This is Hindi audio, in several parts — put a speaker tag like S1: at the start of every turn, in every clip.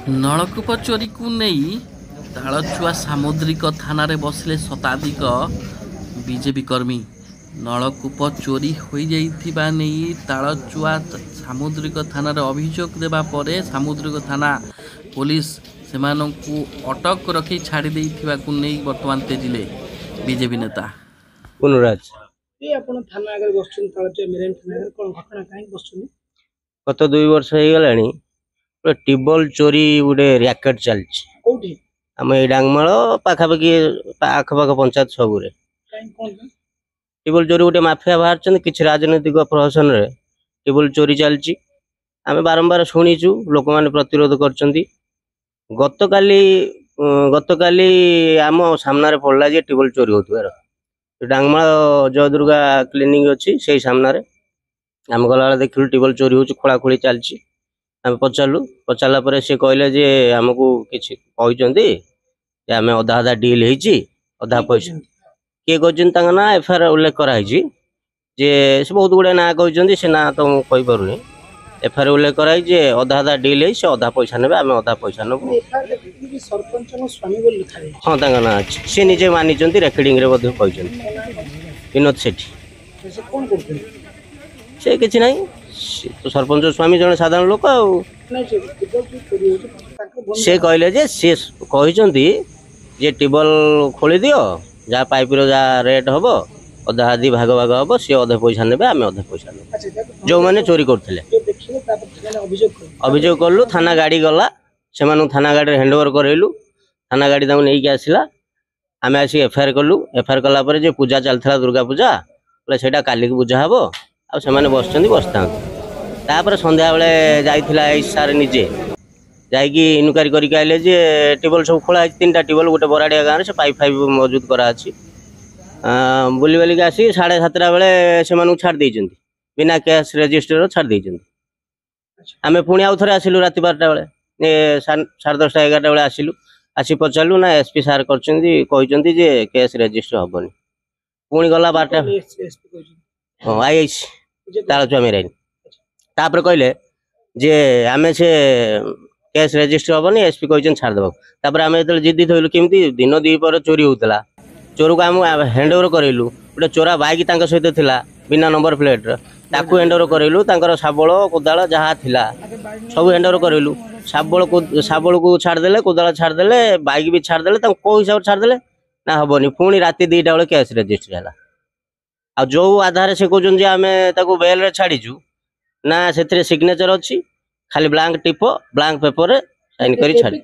S1: नलकूप चोरी को नहीं तालचुआ सामुद्रिक थाना रे बसले शताधिक बीजेपी कर्मी। नलकूप चोरी हो जाइथिबा नहीं तालचुआ सामुद्रिक थाना रे अभियोग देबा परे सामुद्रिक थाना पुलिस सेमानंकु अटक रखी छाड़ी देइथिबा को नहीं वर्तमान तेजिले बीजेपी नेता
S2: पुनराज
S3: ये अपन थाना आगे बसछन तालचुआ मेरेन थाना आगे कोन घटना काई बसछन
S2: गत 2 वर्ष हो गलानी टिबल चोरी गोटे रैकेट चलछि
S3: कोठी
S2: आम ए डांगमाल पाखापाखि आखपाख पंचायत सबुरे
S3: काई कोन
S2: टिबल चोरी गोटे माफिया बाहर किसी राजनैतिक प्रहसन रे टिबल चोरी चलछि आम बारंबार शुणीचु लोक मैंने प्रतिरोध करछन्ती। गतकाली आम सामने पड़ला जे टिबल चोरी होतुआर डांगमाल जय दुर्गा क्लिनिक अच्छी से सामने आम गला देखिलु टिबल चोरी होछि खोलाखोली चलछि। आम पचारा पर सी कहले जे आमको किसी कहते आम अधा अधा डील होधा पैसा किए कहते ना एफआईआर उल्लेख कराई जे से बहुत गुड़े ना कहते से ना तो मुझे एफआईआर उल्लेख कराई जे अधा अधा डील से अधा पैसा ने आम अधा पैसा नबू। हाँ तक ना अच्छी सी निजे मानी रेकर्डिंग विनोद सेठी से किसी ना तो सरपंच स्वामी जन साधारण लोक से कहले जे सी कहते जे टिबल खोली दियो जहाँ पाइप जहाँ रेट हम अधा आदि भाग भाग हम सी अधे पैसा ने आम अधे पैसा ने जो मैंने चोरी करते अभियोग कलु थाना गाड़ी गला से थाना गाड़ी हैंडओवर करलु थाना गाड़ी नहीं आसला आम आसिक एफआईआर कलु एफआईआर कलापर जो पूजा चलता दुर्गा पूजा बोले से काली पूजा हम आने बसता तापर संध्या बेले जाइथिला सार निजे जाइकी इनक्वारी करके आइले जे टिबल सब खोला 3टा टिबल गोटे बराड़िया गाँव से पाइप फाइप मौजूद कराची बुली बालिक आसी 7:30 बेले से छाड़ देइछन्ती बिना कैश रजिस्टर छाड़ देइछन्ती। आमे पुणी आउ थरे आसिलु राति 12टा बेले 10:30 11टा बेले आसिलु आसी पचारलु ना एसपी सार करछन्ती कहछन्ती जे कैश रजिस्टर हबनी पुणी गला 12टा हां आईएस तालचुआ मेराइन तापर कहले जे आमे से कैश रजिस्टर हबनी एसपी कहछन छाड़ देबो तापर आमे जतले जिद्दी थइलु केमती दिन 2 पर चोरी होतला चोर को आम हैंडओवर करलु गोटे चोरा बाइक तांका सहित थिला बिना नंबर प्लेट ताकू हैंडओवर करलु तांकर शाबल कोदाल जहाँ थिला सब हैंडओवर करलु शाबल को छाड़ देले कोदाल छाड़ देले बाइक भी छाड़ देले तांको को हिसाब छाड़ देले ना हबनी पुणी राति 2टा बेले कैश रजिस्टर हला आ जो आधार से कहछन जे आमे ताकू बेल रे छाड़ीजु ना से सिग्नेचर अच्छी खाली ब्लांक टिप ब्लांक पेपर रे साइन करी छाड़ी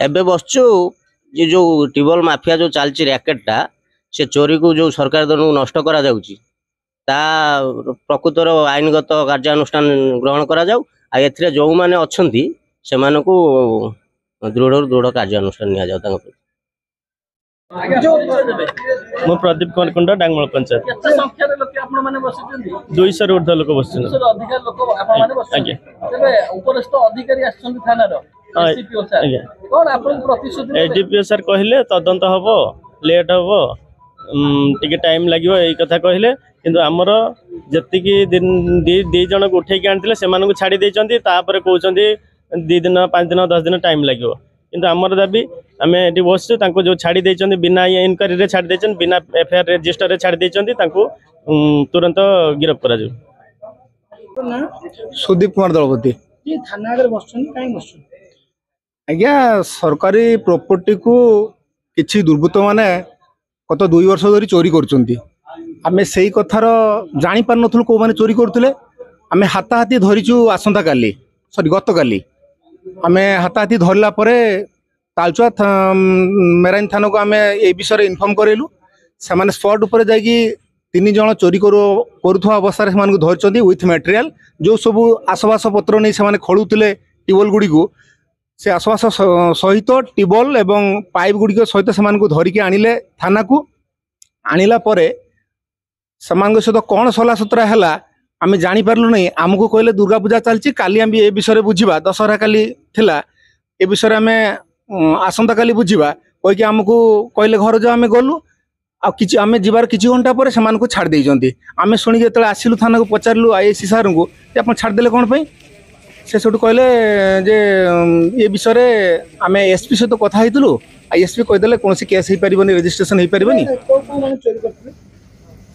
S2: एबे बसचु ये जो टिबल माफिया जो चलची रैकेटा से चोरी को जो सरकार दल नष्ट करा जाउची ता प्रकृतर आईनगत कार्यानुष्ठान ग्रहण करा जाउ आ एथिरे जो माने अछंती से मानको दृढ़ कार्यानुष्ठान निया जाउ तांको
S4: मो प्रदीप कुमार कुंडा डांगमल पंचायत 200 ऊर्ध लोक बस एडीपीओ सर कहले तदंत हम लेट हम टिके टाइम लगे यही कथा कहले किंतु आमर जी दी जन को उठे आनी से छाड़ी देते कहते 2 दिन 5 दिन 10 दिन टाइम लगे किंतु आमर दाबी आम ये बसु जो छाड़ी देते बिना इनक्वारी रे छाड़ी देते बिना एफआईआर रजिस्टर रे छाड़ी देते तुरंत गिरफ्त करा
S5: सुदीप कुमार दलपति आज्ञा सरकारी प्रॉपर्टी को किसी दुर्बृत्त माने गत 2 वर्ष धरी चोरी करें से कथार जानी पार नु कौ मैंने चोरी करते आम हाथाहाथी धरीचु आसंता काली सॉरी गत काली आम हाथाहाथी धरला तालचुआ मेराइन थाना को आम ए विषय इनफर्म करेलु से स्पॉट उपर जाकि 3 जन चोरी करुवा अवस्था से धरती विथ मटेरियल जो सब आसबास पत्र नहीं से खोलुले टिबल गुड़ी को से आसबास सहित टिबल एवं पाइप गुड़िक सहित से धरिकी आनिले थाना को आनिला परे सहित कौन सला सुतरा है आम जापारू नहीं आमको कहले दुर्गा पूजा चलती काली आम ए विषय बुझा दशहरा काली थिला ए विषय आम आसंता काली बुझा कहीकि आमको कहले घर जो आम गलु आम जीवार किसी घंटा पर से छाड़ देते आम शुणी जो आसिलु थाना को पचारू आईएससी सार को आप छाड़देले कौन से सब कहले जे ये विषय आम एसपी सहित कथा होइतलु एसपी कहीदेले कौन केस हो पार रेजिस्ट्रेशन हो पार
S3: चोरी करते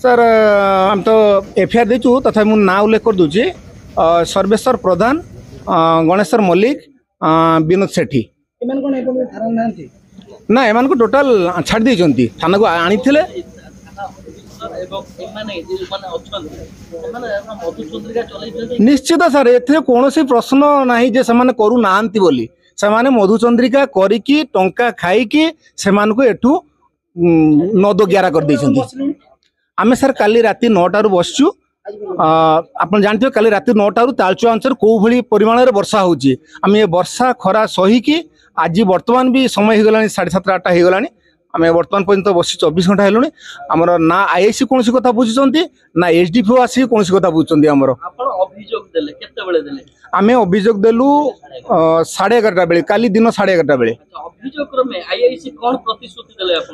S5: सर आम तो एफआईआर देचु तथा मुझे ना उल्लेख कर दूची सर्वेश्वर प्रधान गणेश्वर मल्लिक विनोद सेठी
S3: एमान कोन एपन थाना नांती
S5: ना एमान को टोटाल छाड़ देइचंती थाना को आनी थिले निश्चित सर एथे कौन प्रश्न नहीं जे से करू नांती बोली से मधुचंद्रिका करिकी टंका खाइकी से एठू 9-11 कर देइचंती आमे सर काली राति 9 बसचु आपन जानते काली राति 9 तालचुआ अंचल कौ भली परिमाण रे वर्षा होची आम ये वर्षा खरा सही की आज वर्तमान भी समय हो गलानी 7:30-8 हो गलानी आम वर्तमान पर्यंत बसी 24 घंटा हेलुनी आमर ना आईआईसी कौन कथा बुझुचंती ना एसडीपीओ आसी कौन कथा बुझुचंती आमर आमे अभियोग देलु 11:30 बेले काली दिन 11:30 बेले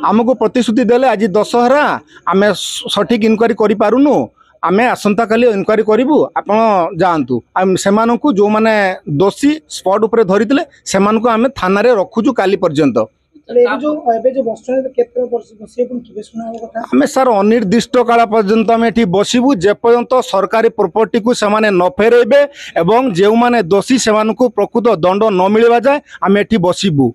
S5: आमको प्रतिश्रुति देले आज दशहरा आमे सठिक इनक्वारी करि पारुनु आमे आसंता काली इनक्वारी करिवु आपण जानतु सेमानकु जो माने दोषी स्पॉट ऊपर धरितले सेमानकु आमे थाना रे रखुजु काली पर्यंत आमे सर अनिर्दिष्ट काल पर्यंत आमे एठी बसिबु जे पर्यंत सरकारी प्रॉपर्टी को सेमाने न फेरेबे एवं जे माने दोषी सेमानकु प्रकृत दंड न मिलवा जाय आमे एठी बसिबु।